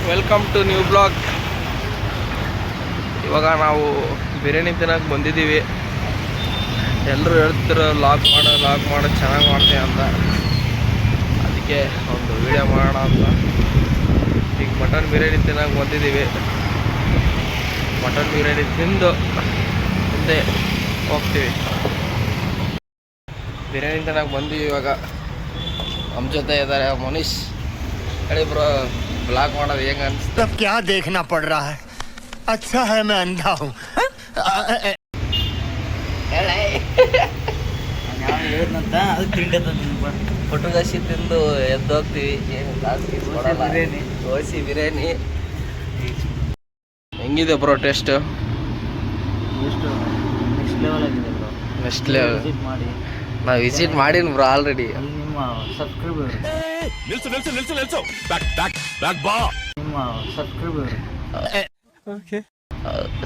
Welcome to new blog. ಇವಾಗ ನಾವು ಬಿರಿಯಾನಿ ತಿನ್ನೋಕೆ ಬಂದಿದ್ದೀವಿ. ಎಲ್ಲರೂ ಹೇಳ್ತಿದ್ರು ಲಾಗ್ ಮಾಡು ಚೆನ್ನಾಗಿ ಮಾಡ್ತೀಯ ಅಂತ. ಅದಕ್ಕೆ ಒಂದು ವಿಡಿಯೋ ಮಾಡೋಣ ಅಂತ ಈಗ ಮಟನ್ ಬಿರಿಯಾನಿ ತಿನ್ನೋಕೆ ಬಂದಿದ್ದೀವಿ. ಮಟನ್ ಬಿರಿಯಾನಿ ತಿಂದು ಮುಂದೆ ಹೋಗ್ತೀವಿ. ಬಿರಿಯಾನಿ ತಿನ್ನೋಕೆ ಬಂದೀವಿ. ಇವಾಗ ನಮ್ಮ ಜೊತೆ ಇದ್ದಾರೆ ಮನೀಶ್. ಹೇಳಿ ಬ್ರೋ, ಬ್ಲಾಗ್ ಮಾಡೋದು ಹೆಂಗೆ ಅನಿಸ್ತು? क्या देखना पड़ रहा है? अच्छा है मैं अंधा हूँ. ಪುಟ್ಟುಗಸಿ ತಿಂದು ಎದ್ದೋಗ್ತೀವಿ. ಏನು ಜಾಸ್ತಿ ದೋಸೆ ಬಿರಿಯಾನಿ ಹೆಂಗಿದೆ ಬ್ರೋ ಟೇಸ್ಟ್? ನೆಕ್ಸ್ಟ್ ಲೆವೆಲ್ ಆಗಿದೆ ಬ್ರೋ. ನೆಕ್ಸ್ಟ್ ಲೆವೆಲ್ ವಿಸಿಟ್ ಮಾಡಿ. ನಾವು ವಿಸಿಟ್ ಮಾಡೀನಿ ಬ್ರೋ ಆಲ್ರೆಡಿ. ನಿಮ್ಮ ಸಬ್ಸ್ಕ್ರೈಬರ್ ನಿಮ್ಮ ಸಬ್ಸ್ಕ್ರೈಬರ್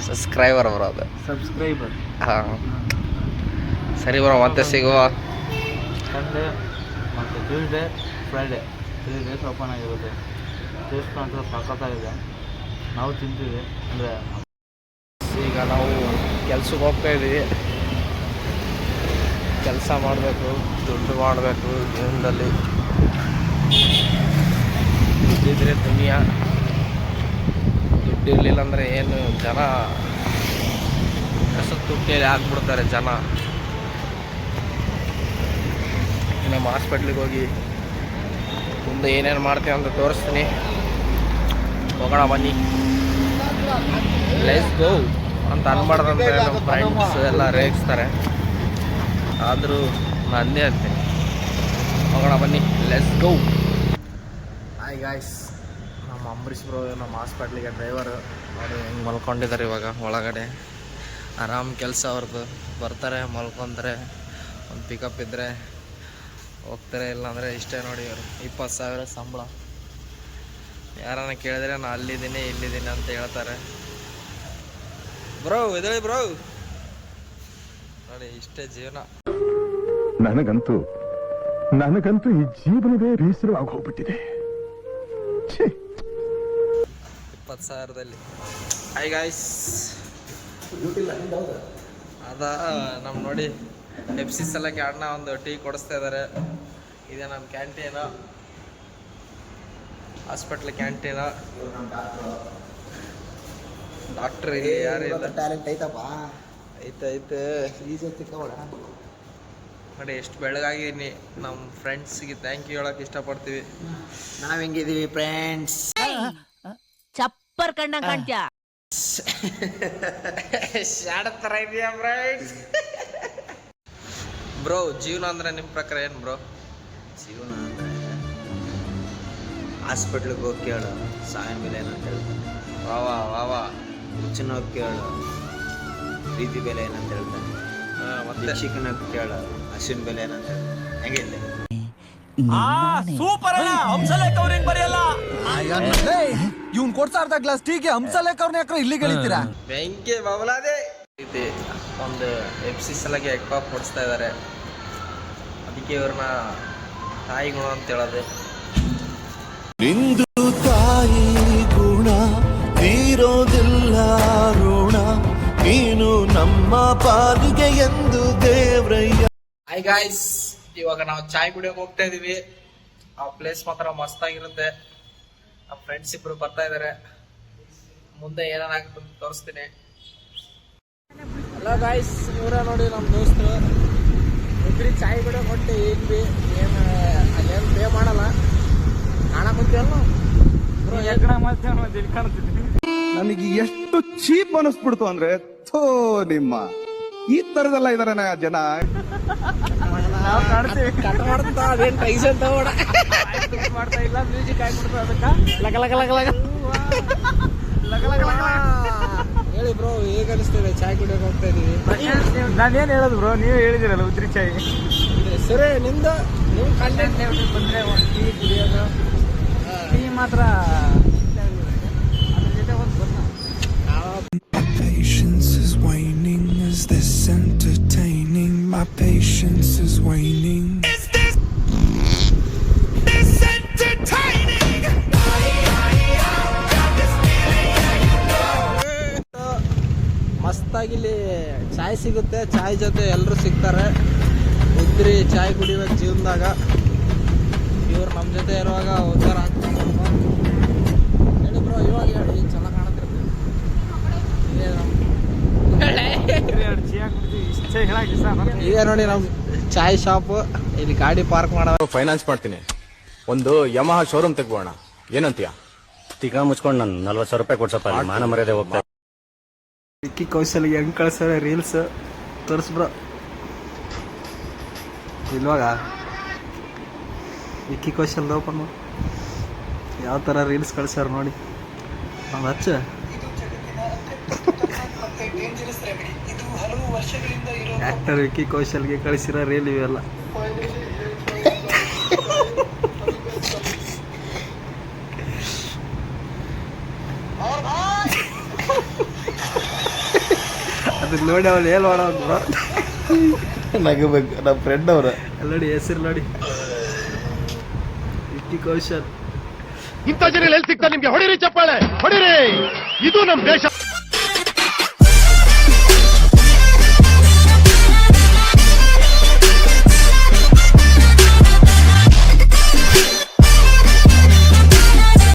ಸಬ್ಸ್ಕ್ರೈಬರ್ ಬ್ರೋ ಅದು. ಸಬ್ಸ್ಕ್ರೈಬರ್. ಹಾಂ ಸರಿ ಬ್ರೋ, ಮತ್ತೆ ಸಿಗುವ. ಸಂಡೇ ಮತ್ತು ಟ್ಯೂಸ್ಡೇ ಫ್ರೈಡೇ 3 ಡೇಸ್ ಓಪನ್ ಆಗಿರುತ್ತೆ. ಟೇಸ್ಟ್ ಮಾತ್ರ ಸಖತ್ತಾಗಿದೆ. ನಾವು ತಿಂತೀವಿ. ಅಂದರೆ ಈಗ ನಾವು ಕೆಲ್ಸಕ್ಕೆ ಹೋಗ್ತಾ ಇದ್ದೀವಿ. ಕೆಲಸ ಮಾಡಬೇಕು, ದುಡ್ಡು ಮಾಡಬೇಕು ಜೀವನದಲ್ಲಿ. ದುಡ್ಡಿದ್ರೆ ದುನಿಯಾ. ದುಡ್ಡು ಇರಲಿಲ್ಲ ಅಂದರೆ ಏನು, ಜನ ಕಸದ ತುಟ್ಟಿಯಲ್ಲಿ ಹಾಕ್ಬಿಡ್ತಾರೆ ಜನ. ನಮ್ಮ ಹಾಸ್ಪಿಟ್ಲಿಗೆ ಹೋಗಿ ಮುಂದೆ ಏನೇನು ಮಾಡ್ತೀವಿ ಅಂತ ತೋರಿಸ್ತೀನಿ. ಹೋಗೋಣ ಬನ್ನಿ. ಲೆಟ್ಸ್ ಗೋ ಅಂತ ಅನ್ಬಾರ್ದಂದ್ರೆ ನಮ್ಮ ಫ್ರೆಂಡ್ಸ್ ಎಲ್ಲ ರೇಗಿಸ್ತಾರೆ. ಆದರೂ ನಾನು ಅಂದೇ ಅಂತೀನಿ. ಹೋಗೋಣ ಬನ್ನಿ, ಲೆಟ್ಸ್ ಗೋ. ಹಾಯ್ ಗಾಯ್ಸ್, ನಮ್ಮ ಅಂಬರೀಶ್ ಬ್ರೋ ನಮ್ಮ ಹಾಸ್ಪಿಟ್ಲಿಗೆ ಡ್ರೈವರು. ಅವರು ಹೆಂಗೆ ಮಲ್ಕೊಂಡಿದ್ದಾರೆ ಇವಾಗ ಒಳಗಡೆ. ಆರಾಮ್ ಕೆಲಸ ಅವ್ರದ್ದು. ಬರ್ತಾರೆ, ಮಲ್ಕೊತಾರೆ, ಒಂದು ಪಿಕಪ್ ಇದ್ದರೆ ಹೋಗ್ತಾರೆ. ಇಲ್ಲಾಂದರೆ ಇಷ್ಟೇ ನೋಡಿ. ಅವರು 20,000 ಸಂಬಳ. ಯಾರನ್ನ ಕೇಳಿದ್ರೆ ನಾನು ಅಲ್ಲಿದ್ದೀನಿ ಇಲ್ಲಿದ್ದೀನಿ ಅಂತ ಹೇಳ್ತಾರೆ. ಬ್ರೋ ಎದ್ದೇಳಿ ಬ್ರೋ. ನೋಡಿ ಇಷ್ಟೇ ಜೀವನ. ನನಗಂತೂ ಈ ಜೀವನವೇ ಬೇಸರವಾಗಿ ಹೋಗ್ಬಿಟ್ಟಿದೆ. 20,000ದಲ್ಲಿ. ಹಾಯ್ ಗಾಯ್ಸ್, ಅದ ನಮ್ಮ ನೋಡಿ FC ಸಲಕ್ಕೆ ಅಣ್ಣ ಒಂದು ಟೀ ಕೊಡಿಸ್ತಾ ಇದ್ದಾರೆ. ಇದೆ ನಮ್ಮ ಕ್ಯಾಂಟೀನು, ಹಾಸ್ಪಿಟ್ಲ್ ಕ್ಯಾಂಟೀನು. ಡಾಕ್ಟ್ರ್ ಇಲ್ಲಿ ಯಾರು ಇಲ್ಲ. ಟ್ಯಾಲೆಂಟ್ ಐತಪ್ಪ. ಐತೆ ಈಸಿ ತಿಕ್ಕೋಣ. ನೋಡಿ ಎಷ್ಟು ಬೆಳಗಾಗಿದ್ದೀನಿ. ನಮ್ಮ ಫ್ರೆಂಡ್ಸಿಗೆ ಥ್ಯಾಂಕ್ ಯು ಹೇಳೋಕೆ ಇಷ್ಟಪಡ್ತೀವಿ. ನಾವ್ ಹೆಂಗಿದೀವಿ ಫ್ರೆಂಡ್ಸ್? ಚಪ್ಪರ್ ಕಣ್ಣ ಕಾಣ್ತ್ಯಾ? ಶಾಡ ಥರ ಇದೆಯಾ ಫ್ರೆಂಡ್ಸ್? ಬ್ರೋ, ಜೀವನ ಅಂದರೆ ನಿಮ್ಮ ಪ್ರಕಾರ ಏನು ಬ್ರೋ? ಜೀವನ ಅಂದರೆ ಹಾಸ್ಪಿಟ್ಲಿಗೆ ಹೋಗಿ ಕೇಳು ಸಾವಿನ ಬೆಲೆ ಏನಂತ ಹೇಳ್ತಾನೆ. ವಾ ಹುಚ್ಚಿನ ಹೋಗಿ ಕೇಳು ಪ್ರೀತಿ ಬೆಲೆ ಏನಂತ ಹೇಳ್ತಾನೆ. ಮತ್ತೆ ಶಿಕ್ಷಕನ ಕೇಳು ಹಸಿನ ಬೆಲೆ ಏನಂತ ಹೇಳ್ತಾನೆ. ಹೆಂಗಿದೆ? ಸೂಪರ್ ಅಣ್ಣ. ಹಂಸಲೇಖ ಅವ್ರ ಹೆಂಗ್ ಬರೆಯಲ್ಲ? ಇವ್ನ್ ಕೊಡ್ತಾ ಅರ್ಧ ಗ್ಲಾಸ್ ಟೀಗೆ ಹಂಸಲೇಖ ಅವ್ರನ್ನ ಯಾಕ್ರ ಇಲ್ಲಿ ಗೆಳಿತೀರಾ? ಬೆಂಕಿ ಬಬಲಾದೆ. ಇದೆ ಒಂದು FC ಸಲಗೆ ಎಗ್ ಪಾಪ್ ಕೊಡಿಸ್ತಾ ಇದ್ದಾರೆ. ಅದಕ್ಕೆ ಇವ್ರನ್ನ ತಾಯಿ ಗುಣ ಅಂತ ಹೇಳೋದು. ನಿಂದು ತಾಯಿ ಗುಣ ತೀರೋದಿಲ್ಲ ಋಣ, ನೀನು ನಮ್ಮ ಪಾಲಿಗೆ ಎಂದು ದೇವ್ರಯ್ಯ. ಹಾಯ್ ಗಾಯ್ಸ್, ಇವಾಗ ನಾವು ಚಾಯ್ ಕುಡಿಯೋಕೆ ಹೋಗ್ತಾ ಇದೀವಿ. ಆ ಪ್ಲೇಸ್ ಮಾತ್ರ ಮಸ್ತ್ ಆಗಿರುತ್ತೆ. ನಮ್ಮ ಫ್ರೆಂಡ್ಸ್ ಇಬ್ರು ಬರ್ತಾ ಇದಾರೆ. ಮುಂದೆ ಏನಾಗುತ್ತೆ ಅಂತ ತೋರಿಸ್ತೀನಿ. ಹಲೋ ಗಾಯ್ಸ್, ಇವರ ನೋಡಿ ನಮ್ಮ ದೋಸ್ತರು. ಇಬ್ಬರಿ ಚಾಯ್ ಕುಡಿಯೋಕೆ ಹೊಟ್ಟೆ ಏನ್ವಿ ಏನು ಅಲ್ಲೇನು ಪೇ ಮಾಡಲ್ಲ. ಕಾಣಕ್ ಕುಂತೀವಲ್ಲ ನನಗೆ ಎಷ್ಟು ಚೀಪ್ ಅನಿಸ್ಬಿಡ್ತು ಅಂದ್ರೆ, ಥೋ ನಿಮ್ಮ ಈ ತರದೆಲ್ಲ ಇದಾರೆ ಜನ. ಕಟ್ ಮಾಡ್ತಾ ಅದೇನು ಟೈಸನ್ ತಗೋಣ ಮಾಡ್ತಾ ಇಲ್ಲ. ಮ್ಯೂಸಿಕ್ ಆಗ್ಬಿಡ್ತು ಅದಕ್ಕೆ. ಲಗ ಲಗ ಲಗ ಲಗ ಲಗ ಲಗ ಲಗ. ಹೇಳಿ ಬ್ರೋ, ಹೇಗೆ ಅನಿಸ್ತಿದೆ? ಚಾಯ್ ಕುಡಿಯೋಕೆ ಹೋಗ್ತಾ ಇದೀವಿ. ನಾನೇನು ಹೇಳೋದು ಬ್ರೋ, ನೀವು ಹೇಳಿದಿರಲ್ಲ ಉದ್ರಿ ಚಾಯ್. ಸರಿ, ನಿಮ್ಮ ಕಂಟೆಂಟ್ ಬಂದ್ರೆ ಒಂದು ಟೀ ಕುಡಿಯೋದು. ಟೀ ಮಾತ್ರ ಅದ್ರ ಜೊತೆ ಒಂದು ಬನ್ನ. Patience is waning, is this entertaining? My patience is waning. Is this entertaining? ಇಲ್ಲಿ ಚಾಯ್ ಸಿಗುತ್ತೆ, ಚಾಯ್ ಜೊತೆ ಎಲ್ಲರೂ ಸಿಗ್ತಾರೆ. ಉದ್ರಿ ಚಾಯ್ ಕುಡಿಬೇಕು ಜೀವನದಾಗ. ಇವ್ರು ನಮ್ಮ ಜೊತೆ ಇರುವಾಗ ಉದ್ದಾರ ಆಗ್ತಾರೆ. ಹೇಳಿ ಬ್ರೋ, ಇವಾಗ ಹೇಳಿ, ಚಲೋ ಕಾಣತ್ತಿರ್ತೀವಿ. ಈಗ ನೋಡಿ ನಮ್ಮ ಚಾಯ್ ಶಾಪು, ಇಲ್ಲಿ ಗಾಡಿ ಪಾರ್ಕ್ ಮಾಡೋ. ಫೈನಾನ್ಸ್ ಮಾಡ್ತೀನಿ, ಒಂದು ಯಮಹ ಶೋರೂಮ್ ತೆಗ್ಬೋಣ, ಏನಂತೀಯ? ತಿಕ್ಕ ಮುಚ್ಕೊಂಡು ನಾನು 40,000 ರೂಪಾಯಿ ಕೊಡ್ಸಪ್ಪ, ಮಾನ ಮರ್ಯಾದೆ ಹೋಗ್ತಾ. ವಿಕ್ಕಿ ಕೌಶಲ್ಗೆ ಹೆಂಗ್ ಕಳ್ಸಾರೆ ರೀಲ್ಸ್ ತೋರಿಸ್ಬ್ರೋ. ಇಲ್ವಾಗ ವಿಕ್ಕಿ ಕೌಶಲ್ ಓಪನ್ ಯಾವ ಥರ ರೀಲ್ಸ್ ಕಳ್ಸ್ಯಾರ ನೋಡಿ. ನಾವು ಹಚ್ಚ ಆಕ್ಟರ್ ವಿಕ್ಕಿ ಕೌಶಲ್ಗೆ ಕಳಿಸಿರೋ ರೀಲ್ ಇವೆಲ್ಲ. ಅದನ್ನ ನೋಡಿ ಅವ್ರು ಏನು ಮಾಡೋದು ನಗಬೇಕು. ನಮ್ಮ ಫ್ರೆಂಡ್ ಅವ್ರ ನೋಡಿ ಹೆಸರು ನೋಡಿ, ವಿಕ್ಕಿ ಕೌಶಲ್. ಇಂಥ ಜನ ಎಲ್ಲಿ ಸಿಗ್ತಾರೆ ನಿಮ್ಗೆ? ಹೊಡಿರಿ ಚಪ್ಪಾಳೆ, ಹೊಡಿರಿ. ಇದು ನಮ್ ದೇಶ.